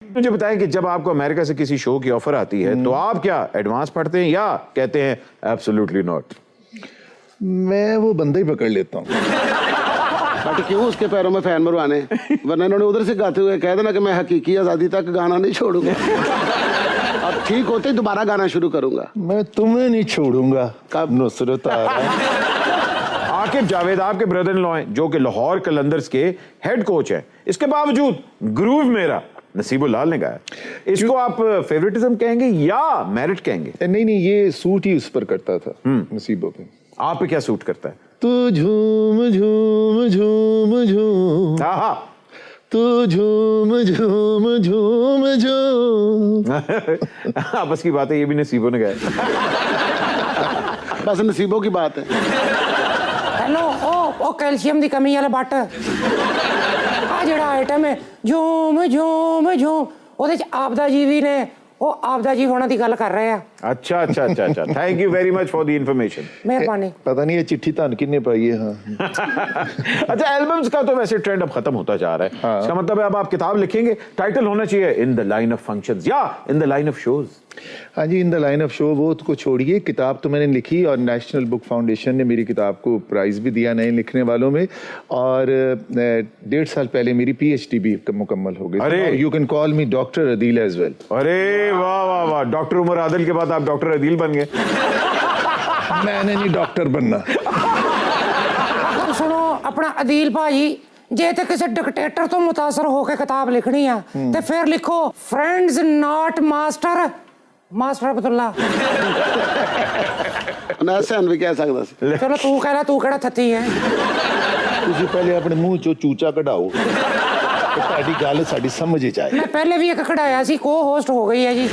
मुझे बताएं कि जब आपको अमेरिका से किसी शो की ऑफर आती है तो आप क्या एडवांस पढ़ते हैं या कहते हैं एब्सोल्युटली नॉट? मैं वो बंदा ही पकड़ लेता हूँ। बट क्यों उसके पैरों में फैन मरवाने, वरना इन्होंने उधर से गाते हुए कह देना कि मैं हकीकी आजादी तक गाना नहीं छोड़ूंगा। अब ठीक होते ही दोबारा गाना शुरू करूंगा। मैं तुम्हें नहीं छोड़ूंगा। कब? नुसरत आ रहा है। आकिब जावेद आपके ब्रदर इन लॉ हैं जो कि लाहौर कलंदर्स के हेड कोच हैं। इसके बावजूद ग्रूव मेरा नसीबुल लाल ने गाया। इसको आप फेवरेटिज्म कहेंगे या मेरिट कहेंगे? नहीं नहीं, ये सूट ही उस पर करता था, नसीबों पे। आप पे क्या सूट करता है? तू झूम झूम झूम झूम, हाँ तू झूम झूम झूम झूम। आपस की बात है, ये भी नसीबों ने गाया। बस नसीबों की बात है। हेलो ओ कैल्शियम दी कमी वाला बट आ ਜਿਹੜਾ आइटम है झूम झूम झूम ਉਹਦੇ ਚ ਆਪਦਾ ਜੀ ਵੀ ਨੇ, ਉਹ ਆਪਦਾ ਜੀ ਹੋਣਾ ਦੀ ਗੱਲ ਕਰ ਰਹੇ ਆ। अच्छा अच्छा अच्छा अच्छा, thank you very much for the information. मेहरबानी। पता नहीं ये चिट्ठी तान किन्ने पाई है। हाँ। अच्छा, एल्बम्स का तो वैसे ट्रेंड अब खत्म होता जा रहा है। हाँ। इसका मतलब है अब आप किताब लिखेंगे, टाइटल होना चाहिए in the line of functions या in the line of shows. हाँ जी, in the line of show वो को छोड़िए, किताब तो मैंने लिखी और नेशनल बुक फाउंडेशन ने मेरी किताब को प्राइज़ भी दिया नए लिखने वालों में, और 1.5 साल पहले मेरी PhD भी मुकम्मल हो गई। अरे you can call me doctor Adeel as well. अरे वाह वाह वाह, डॉक्टर उमर आदिल के बाद आप डॉक्टर अदील बन गए। मैंने नहीं डॉक्टर बनना। सुनो अपना अदील भाई, जे ते किसी डिक्टेटर तो मुतासर होकर किताब लिखनी है तो फिर लिखो friends not master, master Abdullah. नैसन भी कह सकता सी। चलो तू कह रहा, तू केड़ा थत्ती है। ਤੁਸੀਂ ਪਹਿਲੇ ਆਪਣੇ ਮੂੰਹ ਚੋਂ ਚੂਚਾ ਕਢਾਓ ਤੇ ਤੁਹਾਡੀ ਗੱਲ ਸਾਡੀ ਸਮਝ ਚ ਆਏ। मैं पहले भी एक कढ़ाया सी, को होस्ट हो गई है जी।